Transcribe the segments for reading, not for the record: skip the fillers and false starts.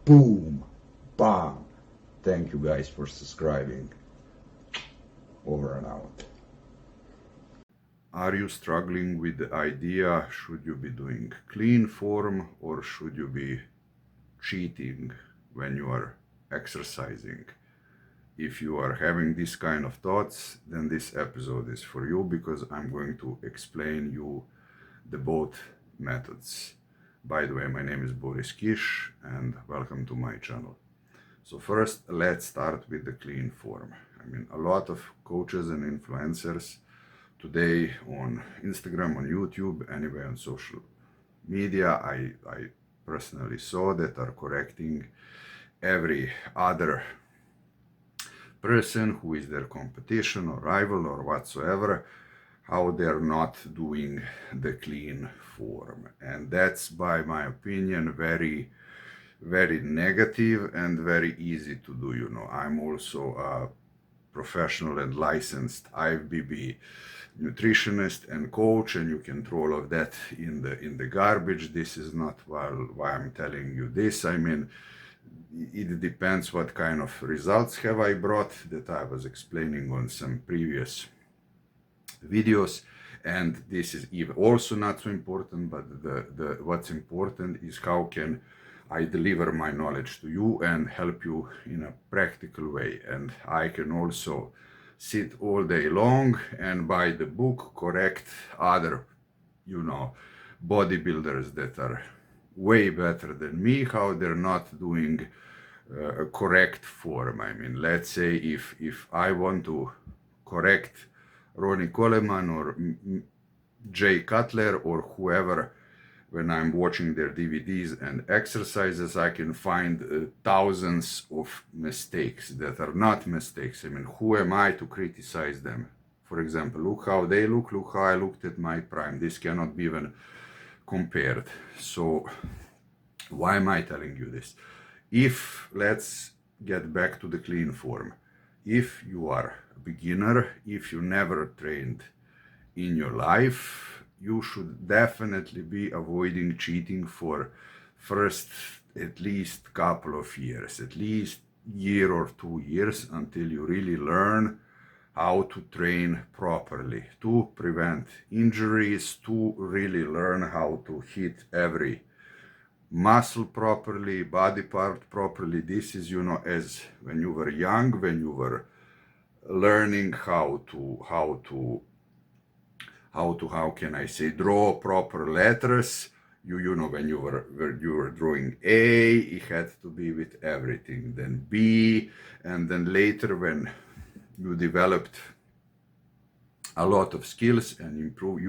Boom, bam. Thank you guys for subscribing. Over and out. Are you struggling with the idea, should you be doing clean form or should you be cheating when you are exercising? If you are having this kind of thoughts, then this episode is for you, because I'm going to explain you the both methods. By the way, my name is Boris Kish and welcome to my channel. So first, let's start with the clean form. I mean, a lot of coaches and influencers today on Instagram, on YouTube, anyway on social media, I personally saw that are correcting every other person who is their competition or rival or whatsoever, how they're not doing the clean form. And that's, by my opinion, very negative and very easy to do. You know, I'm also a professional and licensed IFBB nutritionist and coach, and you can throw all of that in the garbage. This is not why I'm telling you this. I mean, it depends what kind of results have I brought, that I was explaining on some previous videos, and this is even also not so important, but the what's important is how can I deliver my knowledge to you and help you in a practical way. And I can also sit all day long and buy the book, correct other, you know, bodybuilders that are way better than me, how they're not doing a correct form. I mean, let's say if I want to correct Ronnie Coleman or Jay Cutler or whoever, when I'm watching their DVDs and exercises, I can find thousands of mistakes that are not mistakes. I mean, who am I to criticize them? For example, look how they look how I looked at my prime. This cannot be even compared. So why am I telling you this? If, let's get back to the clean form, if you are a beginner, if you never trained in your life, you should definitely be avoiding cheating for first at least couple of years, at least year or 2 years, until you really learn how to train properly, to prevent injuries, to really learn how to hit every muscle properly, body part properly. This is, you know, as when you were young, when you were learning how can I say, draw proper letters. You know, when you were drawing A, it had to be with everything, then B, and then later when you developed a lot of skills and improved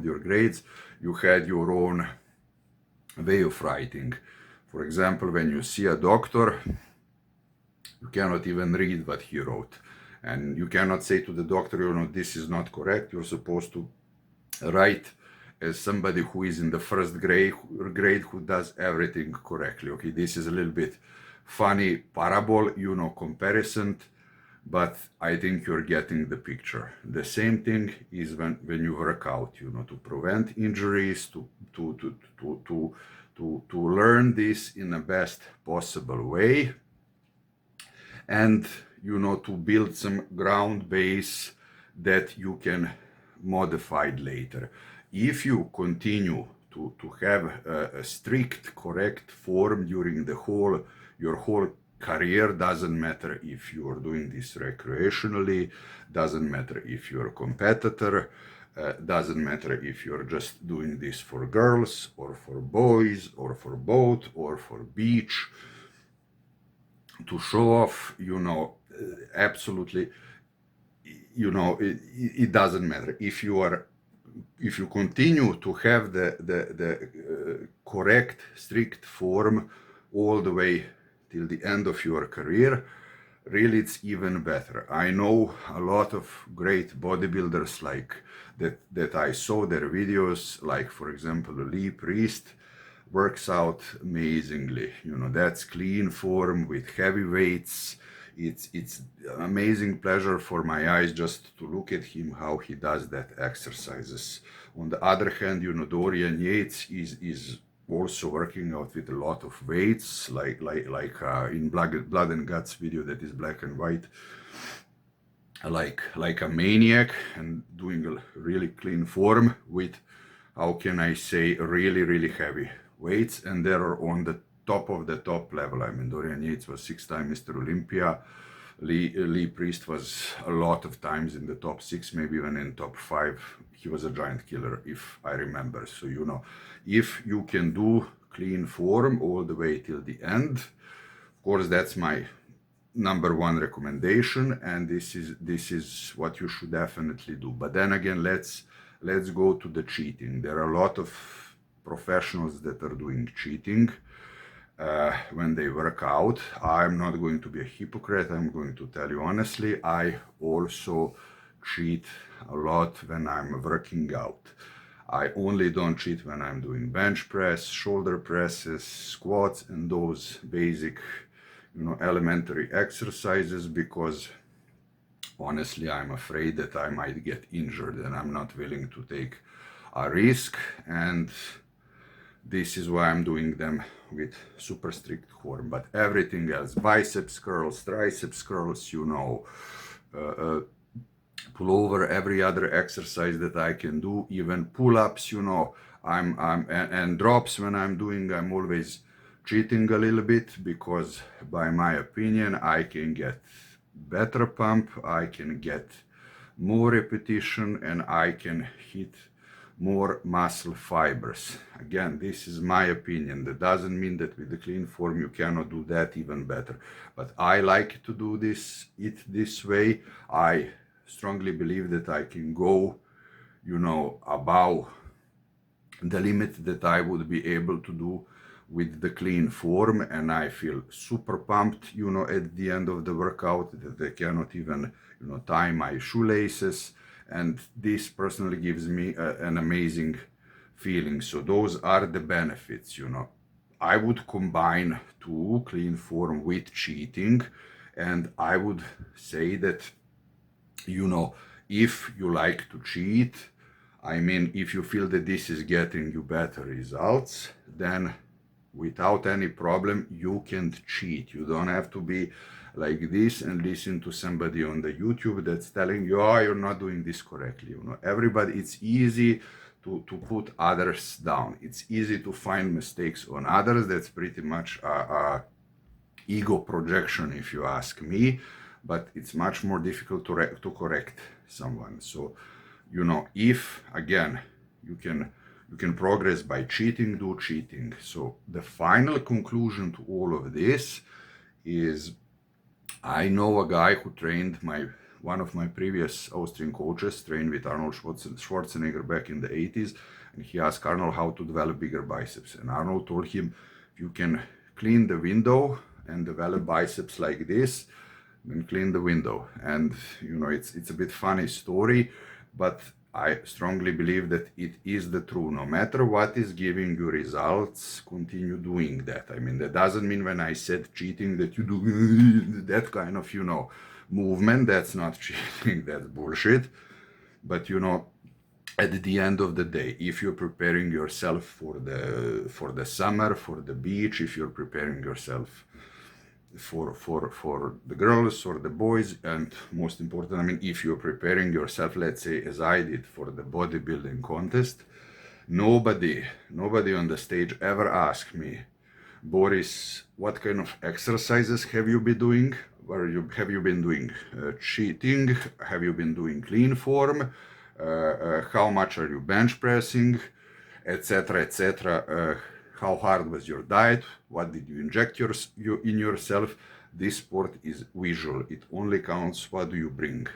your grades, you had your own way of writing. For example, when you see a doctor, you cannot even read what he wrote, and you cannot say to the doctor, you know, this is not correct. You're supposed to write as somebody who is in the first grade who does everything correctly. Okay, this is a little bit funny parable, you know, comparison, but I think you're getting the picture. The same thing is when you work out, you know, to prevent injuries, to learn this in the best possible way, and, you know, to build some ground base that you can modify later. If you continue to have a strict, correct form during your whole career, doesn't matter if you are doing this recreationally, doesn't matter if you're a competitor, doesn't matter if you're just doing this for girls or for boys or for both or for beach, to show off, you know, absolutely, you know, it doesn't matter. If you continue to have the correct, strict form all the way till the end of your career, really it's even better. I know a lot of great bodybuilders like that I saw their videos, like for example Lee Priest works out amazingly. You know, that's clean form with heavy weights. It's amazing pleasure for my eyes just to look at him, how he does that exercises. On the other hand, you know, Dorian Yates is also working out with a lot of weights, like in Blood and Guts video that is black and white, like a maniac, and doing a really clean form with, how can I say, really heavy weights, and they are on the top of the top level. I mean, Dorian Yates was 6-time Mr. Olympia. Lee Priest was a lot of times in the top 6, maybe even in top 5. He was a giant killer, if I remember. So, you know, if you can do clean form all the way till the end, of course, that's my number one recommendation, and this is what you should definitely do. But then again, let's go to the cheating. There are a lot of professionals that are doing cheating when they work out. I'm not going to be a hypocrite. I'm going to tell you honestly, I also cheat a lot when I'm working out. I only don't cheat when I'm doing bench press, shoulder presses, squats, and those basic, you know, elementary exercises, because honestly, I'm afraid that I might get injured, and I'm not willing to take a risk. And this is why I'm doing them with super strict form. But everything else, biceps curls, triceps curls, you know, pull over, every other exercise that I can do, even pull-ups, you know, and drops when I'm doing, I'm always cheating a little bit, because by my opinion, I can get better pump, I can get more repetition, and I can hit more muscle fibers. Again, this is my opinion. That doesn't mean that with the clean form you cannot do that even better. But I like to do it this way. I strongly believe that I can go, you know, above the limit that I would be able to do with the clean form, and I feel super pumped, you know, at the end of the workout, that I cannot even, you know, tie my shoelaces, and this personally gives me an amazing feeling. So those are the benefits, you know. I would combine to clean form with cheating, and I would say that, you know, if you like to cheat, I mean, if you feel that this is getting you better results, then without any problem, you can cheat. You don't have to be like this and listen to somebody on the YouTube that's telling you, oh, you're not doing this correctly. You know, everybody, it's easy to put others down. It's easy to find mistakes on others. That's pretty much a ego projection, if you ask me, but it's much more difficult to correct someone. So, you know, if again you can progress by cheating, do cheating. So the final conclusion to all of this is, I know a guy who trained one of my previous Austrian coaches, trained with Arnold Schwarzenegger back in the 80s, and he asked Arnold how to develop bigger biceps. And Arnold told him, if you can clean the window and develop biceps like this, then clean the window. And you know, it's a bit funny story, but I strongly believe that it is the truth. No matter what is giving you results, continue doing that. I mean, that doesn't mean when I said cheating that you do that kind of, you know, movement. That's not cheating, that's bullshit. But you know, at the end of the day, if you're preparing yourself for the summer, for the beach, if you're preparing yourself for the girls or the boys, and most important, I mean, if you're preparing yourself, let's say as I did, for the bodybuilding contest, nobody on the stage ever asked me, Boris, what kind of exercises have you been doing? Have you been doing cheating? Have you been doing clean form? How much are you bench pressing, etc., etc. How hard was your diet? What did you inject in yourself? This sport is visual. It only counts what do you bring.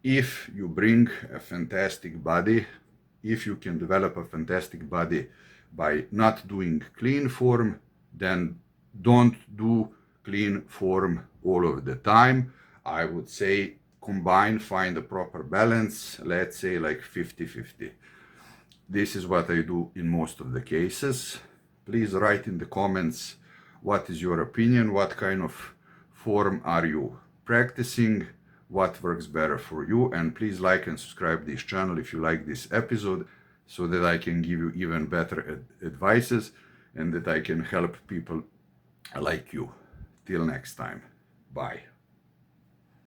If you bring a fantastic body, if you can develop a fantastic body by not doing clean form, then don't do clean form all of the time. I would say combine, find a proper balance, let's say like 50-50. This is what I do in most of the cases. Please write in the comments what is your opinion, what kind of form are you practicing, what works better for you, and please like and subscribe this channel if you like this episode. so that I can give you even better advices and that I can help people like you. Till next time. Bye.